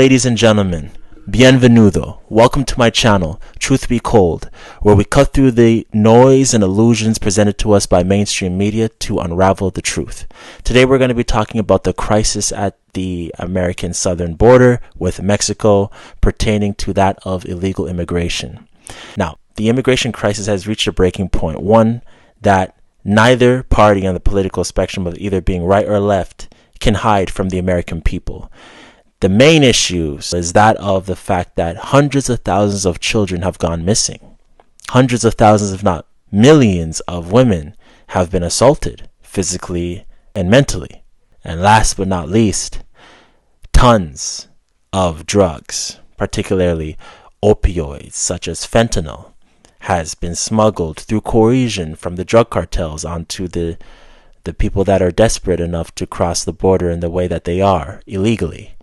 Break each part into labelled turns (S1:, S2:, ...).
S1: Ladies and gentlemen, bienvenido. Welcome to my channel, Truth Be Cold, where we cut through the noise and illusions presented to us by mainstream media to unravel the truth. Today we're going to be talking about the crisis at the American southern border with Mexico pertaining to that of illegal immigration. Now, the immigration crisis has reached a breaking point, one that neither party on the political spectrum of either being right or left can hide from the American people. The main issue is that of the fact that hundreds of thousands of children have gone missing. Hundreds of thousands, if not millions, of women have been assaulted physically and mentally. And last but not least, tons of drugs, particularly opioids such as fentanyl, has been smuggled through coercion from the drug cartels onto the people that are desperate enough to cross the border in the way that they are, illegally.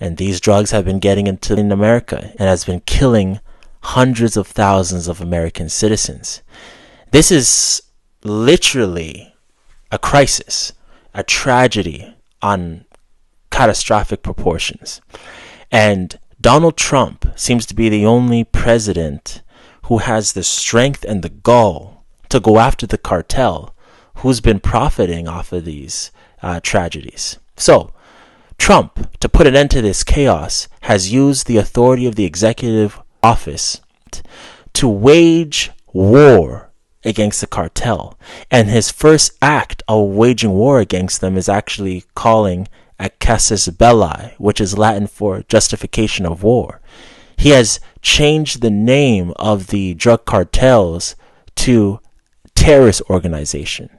S1: And these drugs have been getting into America and has been killing hundreds of thousands of American citizens. This is literally a crisis, a tragedy on catastrophic proportions. And Donald Trump seems to be the only president who has the strength and the gall to go after the cartel who's been profiting off of these tragedies. So, Trump, to put an end to this chaos, has used the authority of the executive office to wage war against the cartel. And his first act of waging war against them is actually calling a casus belli, which is Latin for justification of war. He has changed the name of the drug cartels to terrorist organization.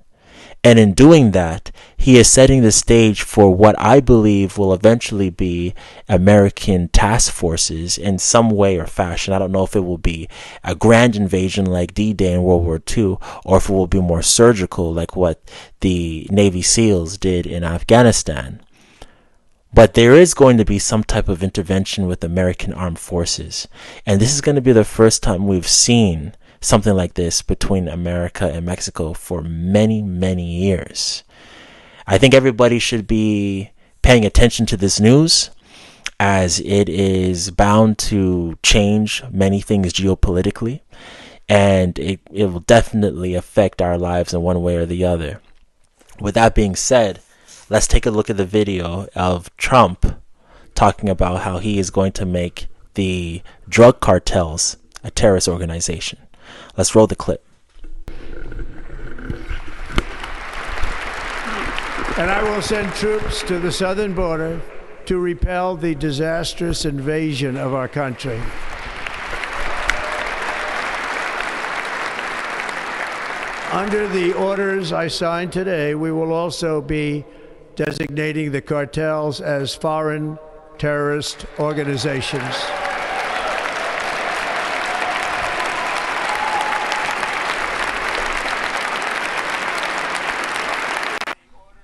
S1: And in doing that, he is setting the stage for what I believe will eventually be American task forces in some way or fashion. I don't know if it will be a grand invasion like D-Day in World War II, or if it will be more surgical like what the Navy SEALs did in Afghanistan. But there is going to be some type of intervention with American armed forces. And this is going to be the first time we've seen something like this between America and Mexico for many, many years. I think everybody should be paying attention to this news, as it is bound to change many things geopolitically, and it will definitely affect our lives in one way or the other. With that being said, let's take a look at the video of Trump talking about how he is going to make the drug cartels a terrorist organization. Let's roll the clip.
S2: And I will send troops to the southern border to repel the disastrous invasion of our country. Under the orders I signed today, we will also be designating the cartels as foreign terrorist organizations.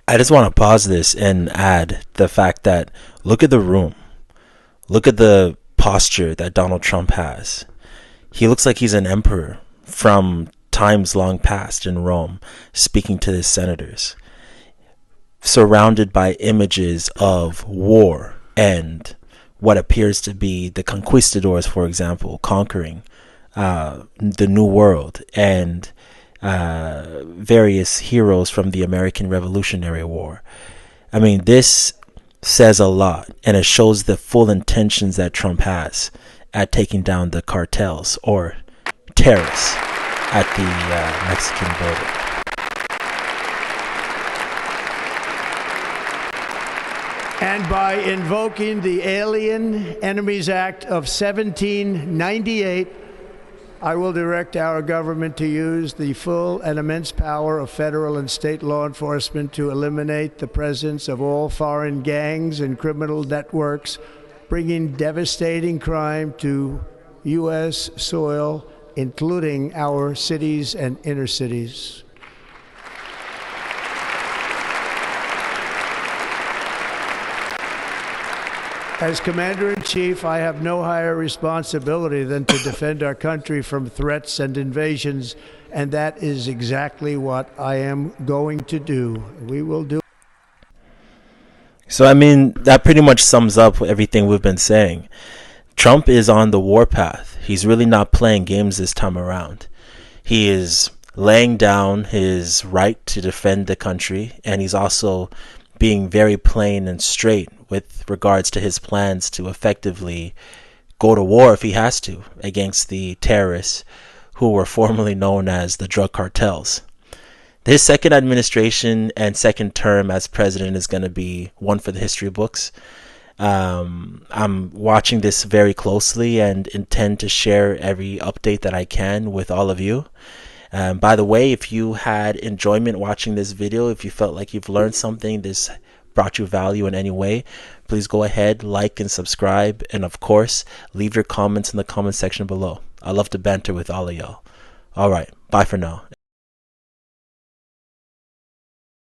S1: I just want to pause this and add the fact that look at the room. Look at the posture that Donald Trump has. He looks like he's an emperor from times long past in Rome, speaking to his senators, surrounded by images of war and what appears to be the conquistadors, for example, conquering the New World, and various heroes from the American Revolutionary War. I mean, this says a lot, and it shows the full intentions that Trump has at taking down the cartels or terrorists at the Mexican border.
S2: And by invoking the Alien Enemies Act of 1798, I will direct our government to use the full and immense power of federal and state law enforcement to eliminate the presence of all foreign gangs and criminal networks, bringing devastating crime to U.S. soil, including our cities and inner cities. As Commander-in-Chief, I have no higher responsibility than to defend our country from threats and invasions, and that is exactly what I am going to do. We will do.
S1: So, I mean, that pretty much sums up everything we've been saying. Trump is on the warpath. He's really not playing games this time around. He is laying down his right to defend the country, and he's also being very plain and straight with regards to his plans to effectively go to war if he has to against the terrorists who were formerly known as the drug cartels. His second administration and second term as president is going to be one for the history books. I'm watching this very closely and intend to share every update that I can with all of you. By the way, if you had enjoyment watching this video, if you felt like you've learned something, this brought you value in any way, please go ahead, like and subscribe, and of course, leave your comments in the comment section below. I love to banter with all of y'all. All right, bye for now.